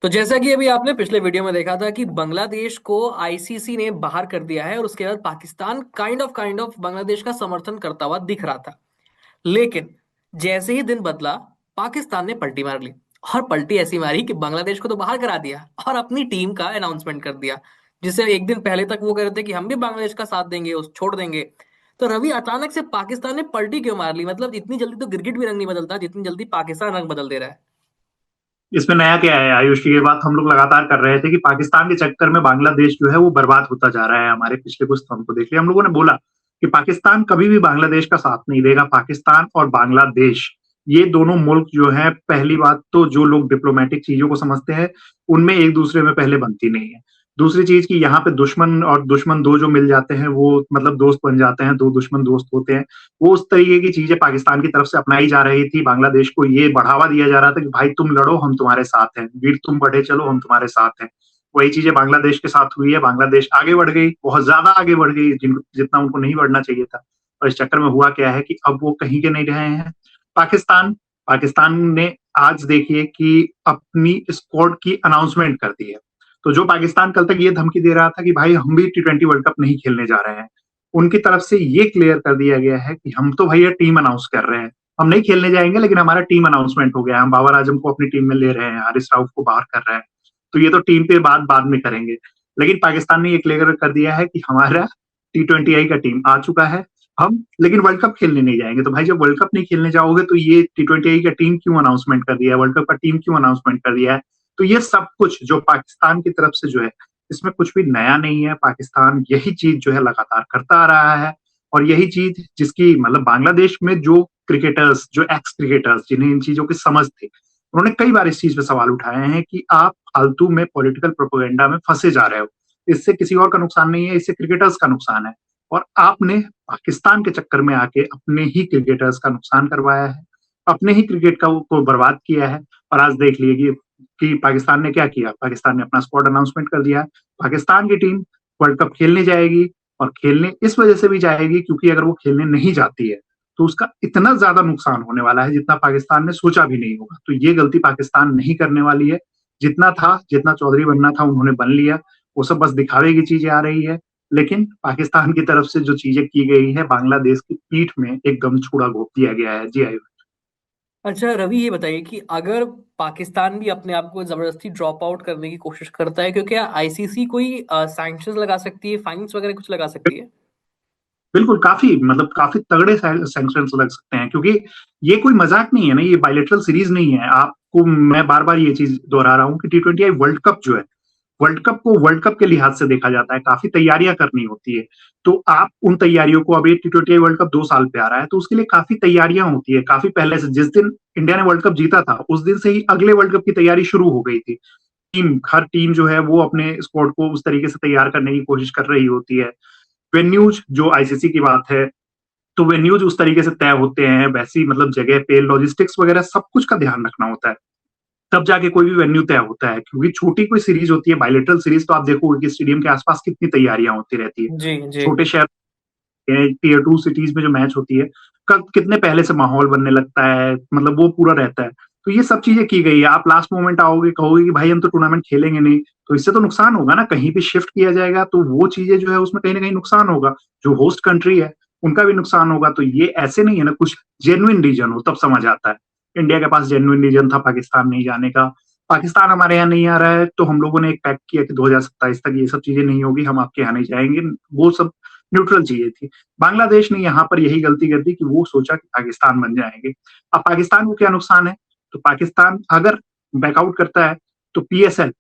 तो जैसा कि अभी आपने पिछले वीडियो में देखा था कि बांग्लादेश को आईसीसी ने बाहर कर दिया है और उसके बाद पाकिस्तान काइंड ऑफ बांग्लादेश का समर्थन करता हुआ दिख रहा था। लेकिन जैसे ही दिन बदला, पाकिस्तान ने पलटी मार ली। और पलटी ऐसी मारी कि बांग्लादेश को तो बाहर करा दिया और अपनी टीम का अनाउंसमेंट कर दिया, जिससे एक दिन पहले तक वो कह रहे थे कि हम भी बांग्लादेश का साथ देंगे, उस छोड़ देंगे। तो रवि, अचानक से पाकिस्तान ने पलटी क्यों मार ली? मतलब इतनी जल्दी तो क्रिकेट भी रंग नहीं बदलता जितनी जल्दी पाकिस्तान रंग बदल दे रहा है। इसमें नया क्या है आयुष की? ये बात हम लोग लगातार कर रहे थे कि पाकिस्तान के चक्कर में बांग्लादेश जो है वो बर्बाद होता जा रहा है। हमारे पिछले कुछ स्तंभ को देख लिया, हम लोगों ने बोला कि पाकिस्तान कभी भी बांग्लादेश का साथ नहीं देगा। पाकिस्तान और बांग्लादेश, ये दोनों मुल्क जो है, पहली बात तो जो लोग डिप्लोमेटिक चीजों को समझते हैं उनमें एक दूसरे में पहले बनती नहीं है। दूसरी चीज की यहाँ पे दुश्मन और दुश्मन दो जो मिल जाते हैं वो मतलब दोस्त बन जाते हैं, दो दुश्मन दोस्त होते हैं। वो उस तरीके की चीजें पाकिस्तान की तरफ से अपनाई जा रही थी। बांग्लादेश को ये बढ़ावा दिया जा रहा था कि भाई तुम लड़ो, हम तुम्हारे साथ हैं, वीर तुम बढ़े चलो, हम तुम्हारे साथ हैं। वही चीजें बांग्लादेश के साथ हुई है। बांग्लादेश आगे बढ़ गई, बहुत ज्यादा आगे बढ़ गई, जितना उनको नहीं बढ़ना चाहिए था। और इस चक्कर में हुआ क्या है कि अब वो कहीं के नहीं रहे हैं। पाकिस्तान पाकिस्तान ने आज देखिए कि अपनी स्क्वाड की अनाउंसमेंट कर दी है। तो जो पाकिस्तान कल तक ये धमकी दे रहा था कि भाई हम भी T20 वर्ल्ड कप नहीं खेलने जा रहे हैं, उनकी तरफ से ये क्लियर कर दिया गया है कि हम तो भैया टीम अनाउंस कर रहे हैं, हम नहीं खेलने जाएंगे, लेकिन हमारा टीम अनाउंसमेंट हो गया है, हम बाबर आजम को अपनी टीम में ले रहे हैं, हारिस राउफ को बाहर कर रहे हैं। तो ये तो टीम पे बाद बाद में करेंगे। लेकिन पाकिस्तान ने ये क्लियर कर दिया है कि हमारा T20I का टीम आ चुका है, हम लेकिन वर्ल्ड कप खेलने नहीं जाएंगे। तो भाई जब वर्ल्ड कप नहीं खेलने जाओगे तो ये T20I का टीम क्यों अनाउंसमेंट कर दिया है, वर्ल्ड कप का टीम क्यों अनाउंसमेंट कर दिया है? तो ये सब कुछ जो पाकिस्तान की तरफ से जो है, इसमें कुछ भी नया नहीं है। पाकिस्तान यही चीज जो है लगातार करता आ रहा है। और यही चीज जिसकी मतलब बांग्लादेश में जो क्रिकेटर्स, जो एक्स क्रिकेटर्स जिन्हें इन चीजों की समझ थी, उन्होंने कई बार इस चीज पे सवाल उठाए हैं कि आप फालतू में पॉलिटिकल प्रोपेगेंडा में फंसे जा रहे हो। इससे किसी और का नुकसान नहीं है, इससे क्रिकेटर्स का नुकसान है। और आपने पाकिस्तान के चक्कर में आके अपने ही क्रिकेटर्स का नुकसान करवाया है, अपने ही क्रिकेट को बर्बाद किया है। और आज देख लीजिए कि पाकिस्तान ने क्या किया। पाकिस्तान ने अपना स्क्वाड अनाउंसमेंट कर दिया है। पाकिस्तान की टीम वर्ल्ड कप खेलने जाएगी, और खेलने इस वजह से भी जाएगी क्योंकि अगर वो खेलने नहीं जाती है तो उसका इतना ज्यादा नुकसान होने वाला है जितना पाकिस्तान ने सोचा भी नहीं होगा। तो ये गलती पाकिस्तान नहीं करने वाली है। जितना था, जितना चौधरी बनना था उन्होंने बन लिया। वो सब बस दिखावे की चीजें आ रही है। लेकिन पाकिस्तान की तरफ से जो चीजें की गई है, बांग्लादेश की पीठ में एक गमछुड़ा घोप दिया गया है। जी आयुष। अच्छा रवि, ये बताइए कि अगर पाकिस्तान भी अपने आप को जबरदस्ती ड्रॉप आउट करने की कोशिश करता है, क्योंकि आईसीसी कोई सैंक्शंस लगा सकती है, फाइन्स वगैरह कुछ लगा सकती है। बिल्कुल, काफी मतलब काफी तगड़े सैंक्शंस लग सकते हैं, क्योंकि ये कोई मजाक नहीं है ना, ये बायलेटरल सीरीज नहीं है। आपको मैं बार बार ये चीज दोहरा रहा हूँ कि T20I वर्ल्ड कप जो है, वर्ल्ड कप को वर्ल्ड कप के लिहाज से देखा जाता है, काफी तैयारियां करनी होती है। तो आप उन तैयारियों को, अब ये T20I वर्ल्ड कप 2 साल पे आ रहा है तो उसके लिए काफी तैयारियां होती है। काफी पहले से, जिस दिन इंडिया ने वर्ल्ड कप जीता था उस दिन से ही अगले वर्ल्ड कप की तैयारी शुरू हो गई थी। हर टीम जो है वो अपने स्क्वाड को उस तरीके से तैयार करने की कोशिश कर रही होती है। वेन्यूज जो आईसीसी की बात है, तो वेन्यूज उस तरीके से तय होते हैं, वैसी मतलब जगह पे लॉजिस्टिक्स वगैरह सब कुछ का ध्यान रखना होता है। तब जाके कोई भी वेन्यू तय होता है, क्योंकि छोटी कोई सीरीज होती है बायलेटरल सीरीज, तो आप देखोगे कि स्टेडियम के आसपास कितनी तैयारियां होती रहती है। जी जी। छोटे शहर, Tier 2 सिटीज में जो मैच होती है, कब कितने पहले से माहौल बनने लगता है, मतलब वो पूरा रहता है। तो ये सब चीजें की गई है। आप लास्ट मोमेंट आओगे, कहोगे कि भाई हम तो टूर्नामेंट खेलेंगे नहीं, तो इससे तो नुकसान होगा ना, कहीं भी शिफ्ट किया जाएगा तो वो चीजें जो है उसमें कहीं ना कहीं नुकसान होगा। जो होस्ट कंट्री है उनका भी नुकसान होगा। तो ये ऐसे नहीं है ना, कुछ जेन्युइन रीजन हो तब समझ आता है। इंडिया के पास जेन्युइन रीजन था पाकिस्तान नहीं जाने का। पाकिस्तान हमारे यहाँ नहीं आ रहा है तो हम लोगों ने एक पैक्ट किया कि 2027 तक ये सब चीजें नहीं होगी, हम आपके यहाँ नहीं जाएंगे। वो सब न्यूट्रल चीजें थी। बांग्लादेश ने यहाँ पर यही गलती कर दी कि वो सोचा कि पाकिस्तान बन जाएंगे। अब पाकिस्तान को क्या नुकसान है? तो पाकिस्तान अगर बैकआउट करता है तो PSL,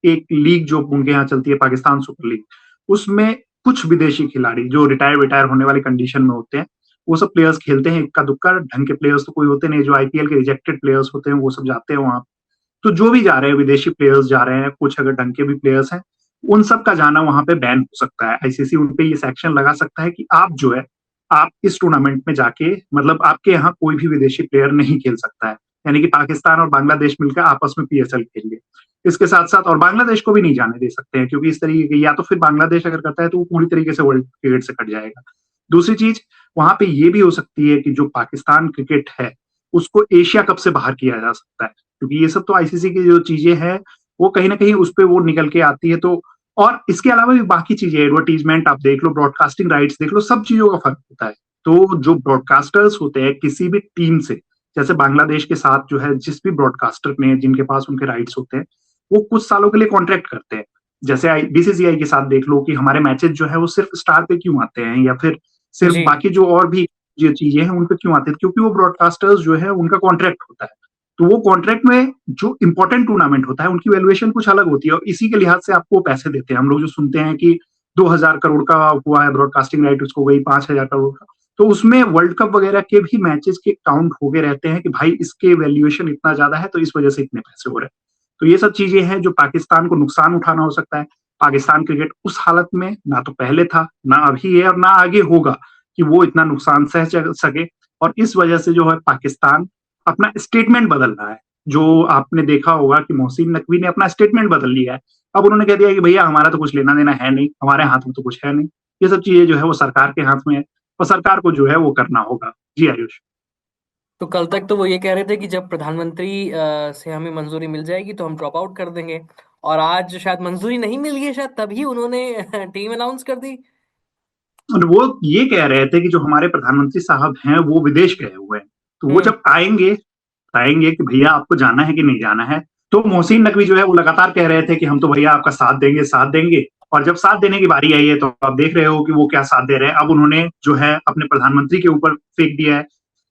एक लीग जो उनके यहाँ चलती है, पाकिस्तान सुपर लीग, उसमें कुछ विदेशी खिलाड़ी जो रिटायर होने वाली कंडीशन में होते हैं, वो सब प्लेयर्स खेलते हैं। इक्का दुक्का ढंग के प्लेयर्स तो कोई होते नहीं, जो आईपीएल के रिजेक्टेड प्लेयर्स होते हैं वो सब जाते हैं वहां। तो जो भी जा रहे हैं, विदेशी प्लेयर्स जा रहे हैं, कुछ अगर ढंग के भी प्लेयर्स हैं, उन सब का जाना वहां पे बैन हो सकता है। आईसीसी उन पे ये सेक्शन लगा सकता है कि आप जो है, आप इस टूर्नामेंट में जाके मतलब आपके यहाँ कोई भी विदेशी प्लेयर नहीं खेल सकता है। यानी कि पाकिस्तान और बांग्लादेश मिलकर आपस में PSL खेल लिए। इसके साथ साथ और बांग्लादेश को भी नहीं जाने दे सकते हैं, क्योंकि इस तरीके के, या तो फिर बांग्लादेश अगर करता है तो वो पूरी तरीके से वर्ल्ड क्रिकेट से कट जाएगा। दूसरी चीज, वहां पे ये भी हो सकती है कि जो पाकिस्तान क्रिकेट है उसको एशिया कप से बाहर किया जा सकता है, क्योंकि ये सब तो आईसीसी की जो चीजें हैं वो कहीं ना कहीं उस पर वो निकल के आती है। तो और इसके अलावा भी बाकी चीजें, एडवर्टीजमेंट आप देख लो, ब्रॉडकास्टिंग राइट्स देख लो, सब चीजों का फर्क होता है। तो जो ब्रॉडकास्टर्स होते हैं किसी भी टीम से, जैसे बांग्लादेश के साथ जो है जिस भी ब्रॉडकास्टर ने, जिनके पास उनके राइट्स होते हैं, वो कुछ सालों के लिए कॉन्ट्रैक्ट करते हैं। जैसे बीसीसीआई के साथ देख लो कि हमारे मैचेस जो है वो सिर्फ स्टार पे क्यों आते हैं, या फिर सिर्फ जी। बाकी जो और भी जो चीजें हैं उन पे क्यों आते हैं, क्योंकि वो ब्रॉडकास्टर्स जो है उनका कॉन्ट्रैक्ट होता है। तो वो कॉन्ट्रैक्ट में जो इंपॉर्टेंट टूर्नामेंट होता है उनकी वैल्यूएशन कुछ अलग होती है, और इसी के लिहाज से आपको पैसे देते हैं। हम लोग जो सुनते हैं कि 2,000 करोड़ का हुआ है ब्रॉडकास्टिंग राइट, उसको गई 5,000 करोड़ का, तो उसमें वर्ल्ड कप वगैरह के भी मैचेस के काउंट हो गए रहते हैं कि भाई इसके वैल्यूएशन इतना ज्यादा है तो इस वजह से इतने पैसे हो रहे हैं। तो ये सब चीजें हैं जो पाकिस्तान को नुकसान उठाना हो सकता है। पाकिस्तान क्रिकेट उस हालत में ना तो पहले था, ना अभी है, और ना आगे होगा कि वो इतना नुकसान सह सके। और इस वजह से जो है पाकिस्तान अपना स्टेटमेंट बदल रहा है। जो आपने देखा होगा कि मोहसिन नकवी ने अपना स्टेटमेंट बदल लिया है। अब उन्होंने कह दिया कि भैया हमारा तो कुछ लेना देना है नहीं, हमारे हाथ में तो कुछ है नहीं। ये सब चीजें जो है वो सरकार के हाथ में है, और सरकार को जो है वो करना होगा। जी आयुष। तो कल तक तो वो ये कह रहे थे कि जब प्रधानमंत्री से हमें मंजूरी मिल जाएगी तो हम ड्रॉप आउट कर देंगे। और आज शायद मंजूरी नहीं मिली है, शायद तभी उन्होंने टीम अनाउंस कर दी। और वो ये कह रहे थे कि जो हमारे प्रधानमंत्री साहब हैं वो विदेश गए हुए हैं, तो वो हम्म। जब आएंगे बताएंगे कि भैया आपको जाना है कि नहीं जाना है। तो मोहसिन नकवी जो है वो लगातार कह रहे थे कि हम तो भैया आपका साथ देंगे, साथ देंगे। और जब साथ देने की बारी आई है तो आप देख रहे हो कि वो क्या साथ दे रहे हैं। अब उन्होंने जो है अपने प्रधानमंत्री के ऊपर फेंक दिया है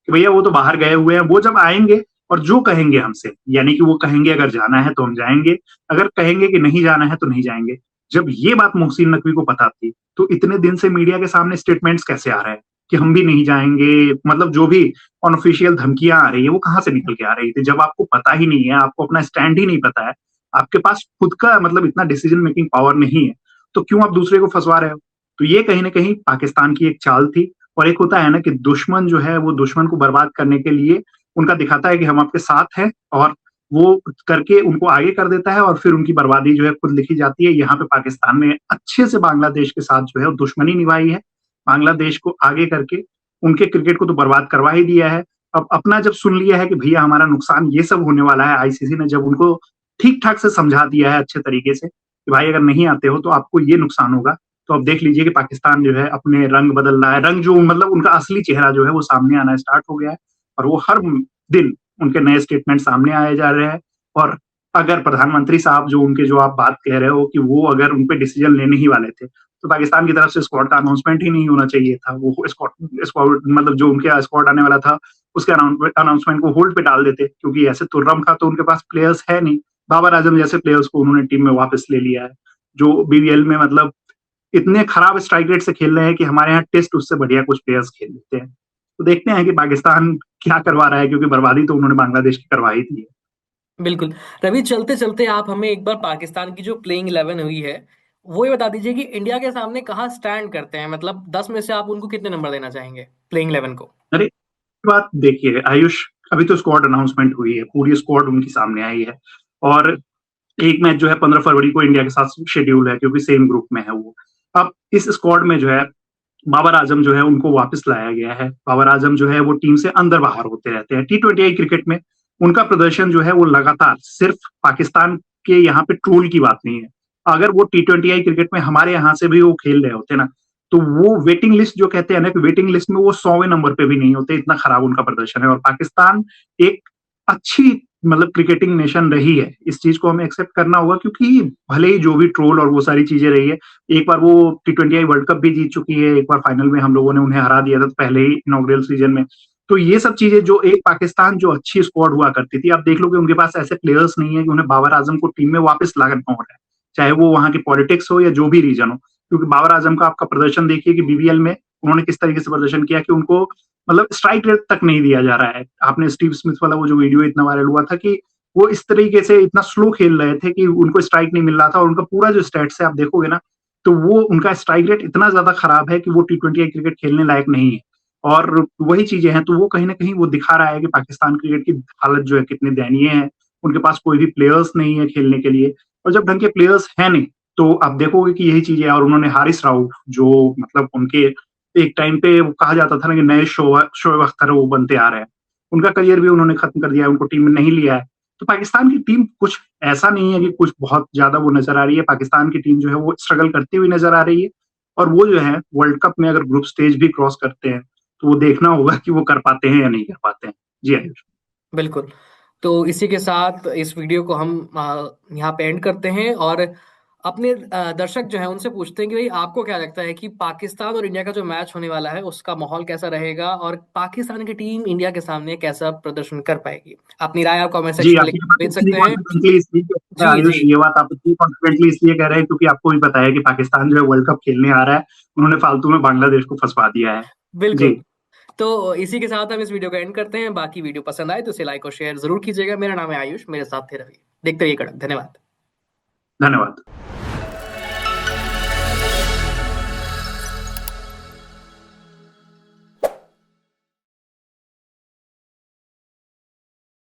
कि भैया वो तो बाहर गए हुए हैं, वो जब आएंगे और जो कहेंगे हमसे, यानी कि वो कहेंगे अगर जाना है तो हम जाएंगे, अगर कहेंगे कि नहीं जाना है तो नहीं जाएंगे। जब ये बात मोहसिन नकवी को पता थी तो इतने दिन से मीडिया के सामने स्टेटमेंट्स कैसे आ रहे हैं कि हम भी नहीं जाएंगे, मतलब जो भी अनऑफिशियल धमकियां आ रही है वो कहाँ से निकल के आ रही थी, जब आपको पता ही नहीं है, आपको अपना स्टैंड ही नहीं पता है, आपके पास खुद का मतलब इतना डिसीजन मेकिंग पावर नहीं है, तो क्यों आप दूसरे को फंसवा रहे हो। तो ये कहीं ना कहीं पाकिस्तान की एक चाल थी। और एक होता है ना कि दुश्मन जो है वो दुश्मन को बर्बाद करने के लिए उनका दिखाता है कि हम आपके साथ हैं, और वो करके उनको आगे कर देता है, और फिर उनकी बर्बादी जो है खुद लिखी जाती है। यहाँ पे पाकिस्तान ने अच्छे से बांग्लादेश के साथ जो है दुश्मनी निभाई है, बांग्लादेश को आगे करके उनके क्रिकेट को तो बर्बाद करवा ही दिया है। अब अपना जब सुन लिया है कि भैया हमारा नुकसान ये सब होने वाला है, आईसीसी ने जब उनको ठीक ठाक से समझा दिया है अच्छे तरीके से कि भाई अगर नहीं आते हो तो आपको ये नुकसान होगा, तो अब देख लीजिए कि पाकिस्तान जो है अपने रंग बदल रहा है, रंग जो मतलब उनका असली चेहरा जो है वो सामने आना स्टार्ट हो गया है। और वो हर दिन उनके नए स्टेटमेंट सामने आए जा रहे हैं। और अगर प्रधानमंत्री साहब जो उनके जो आप बात कह रहे हो कि वो अगर उन पे डिसीजन लेने ही वाले थे, तो पाकिस्तान की तरफ से स्क्वाड का अनाउंसमेंट ही नहीं होना चाहिए था। वो स्क्वाड स्क्वाड मतलब जो उनके स्क्वाड आने वाला था उसके अनाउंसमेंट को होल्ड पे डाल देते, क्योंकि ऐसे तुर्रम का तो उनके पास प्लेयर्स है नहीं। बाबर आजम जैसे प्लेयर्स को उन्होंने टीम में वापस ले लिया है, जो बीबीएल में मतलब इतने खराब स्ट्राइक रेट से खेल रहे हैं कि हमारे यहाँ टेस्ट उससे बढ़िया कुछ प्लेयर्स खेल लेते हैं। तो देखते हैं कि पाकिस्तान क्या करवा रहा है, क्योंकि बर्बादी तो उन्होंने बांग्लादेश की करवा ही दी है। बिल्कुल। रवि, चलते चलते आप हमें एक बार पाकिस्तान की जो प्लेइंग 11 हुई है वो ये बता दीजिए कि इंडिया के सामने कहाँ स्टैंड करते हैं। मतलब 10 में से आप उनको कितने नंबर देना चाहेंगे प्लेइंग 11 को? अरे बात देखिए आयुष, अभी तो स्क्वाड अनाउंसमेंट हुई है, पूरी स्क्वाड उनकी सामने आई है। और एक मैच जो है 15 फरवरी को इंडिया के साथ शेड्यूल है, क्योंकि सेम ग्रुप में है वो। अब इस स्क्वाड में जो है बाबर आजम जो है उनको वापस लाया गया है। बाबर आजम जो है वो टीम से अंदर बाहर होते रहते हैं T20I क्रिकेट में। उनका प्रदर्शन जो है वो लगातार, सिर्फ पाकिस्तान के यहाँ पे ट्रोल की बात नहीं है, अगर वो T20I क्रिकेट में हमारे यहाँ से भी वो खेल रहे होते ना, तो वो वेटिंग लिस्ट जो कहते हैं ना कि वेटिंग लिस्ट में वो 100वें नंबर पे भी नहीं होते, इतना खराब उनका प्रदर्शन है। और पाकिस्तान एक अच्छी मतलब क्रिकेटिंग नेशन रही है, इस चीज को हमें एक्सेप्ट करना होगा, क्योंकि भले ही जो भी ट्रोल और वो सारी चीजें रही है, एक बार वो T20I वर्ल्ड कप भी जीत चुकी है, एक बार फाइनल में हम लोगों ने उन्हें हरा दिया था पहले ही इनॉग्रेल सीजन में। तो ये सब चीजें जो एक पाकिस्तान जो अच्छी स्क्वाड हुआ करती थी, आप देख लो कि उनके पास ऐसे प्लेयर्स नहीं है कि उन्हें बाबर आजम को टीम में वापस लाना हो रहा है, चाहे वो वहां की पॉलिटिक्स हो या जो भी रीजन हो। क्योंकि बाबर आजम का आपका प्रदर्शन देखिए कि बीबीएल में उन्होंने किस तरीके से प्रदर्शन किया कि उनको मतलब स्ट्राइक रेट तक नहीं दिया जा रहा है। आपने स्टीव स्मिथ वाला वो जो वीडियो इतना वायरल हुआ था कि वो इस तरीके से इतना स्लो खेल रहे थे कि उनको स्ट्राइक नहीं मिल रहा था, और उनका पूरा जो स्टैट्स है आप देखोगे ना, तो वो उनका स्ट्राइक रेट इतना ज्यादा खराब है कि वो T20I क्रिकेट खेलने लायक नहीं है। और वही चीजें हैं, तो वो कहीं ना कहीं वो दिखा रहा है कि पाकिस्तान क्रिकेट की हालत जो है कितनी दयनीय है। उनके पास कोई भी प्लेयर्स नहीं है खेलने के लिए, और जब ढंग के प्लेयर्स है नहीं तो आप देखोगे कि यही चीजें। और उन्होंने हारिस राउफ जो मतलब उनके एक टाइम पे वो कहा जाता था ना कि नए शोएब अख्तर वो बनते आ रहे हैं, उनका करियर भी उन्होंने खत्म कर दिया है, उनको टीम में नहीं लिया है। तो पाकिस्तान की टीम कुछ ऐसा नहीं है कि कुछ बहुत ज्यादा वो नजर आ रही है। पाकिस्तान की टीम जो है वो स्ट्रगल करती हुई नजर आ रही है, और वो जो है वर्ल्ड कप में अगर ग्रुप स्टेज भी क्रॉस करते हैं तो वो देखना होगा कि वो कर पाते हैं या नहीं कर पाते हैं। जी आयुष। बिल्कुल। तो इसी के साथ इस वीडियो को हम यहाँ पे एंड करते हैं, और अपने दर्शक जो है उनसे पूछते हैं कि भाई आपको क्या लगता है कि पाकिस्तान और इंडिया का जो मैच होने वाला है उसका माहौल कैसा रहेगा, और पाकिस्तान की टीम इंडिया के सामने कैसा प्रदर्शन कर पाएगी। अपनी राय आप कमेंट जी, सेक्शन में आप लिख ये बात भेज इतनी सकते हैं। कॉन्फिडेंटली इसलिए कह रहे हैं जी आयुष, जी। ये बात आप इतनी कॉन्फिडेंटली इसलिए कह रहे हैं क्योंकि आपको भी पता है कि पाकिस्तान जो है वर्ल्ड कप खेलने आ रहा है। उन्होंने फालतू में बांग्लादेश को फंसवा दिया है। जी। बिल्कुल। तो इसी के साथ हम इस वीडियो को एंड करते हैं। बाकी वीडियो पसंद आए तो इसे लाइक और शेयर जरूर कीजिएगा। मेरा नाम है आयुष, मेरे साथ थे रवि। देखते रहिए कड़क। धन्यवाद। धन्यवाद।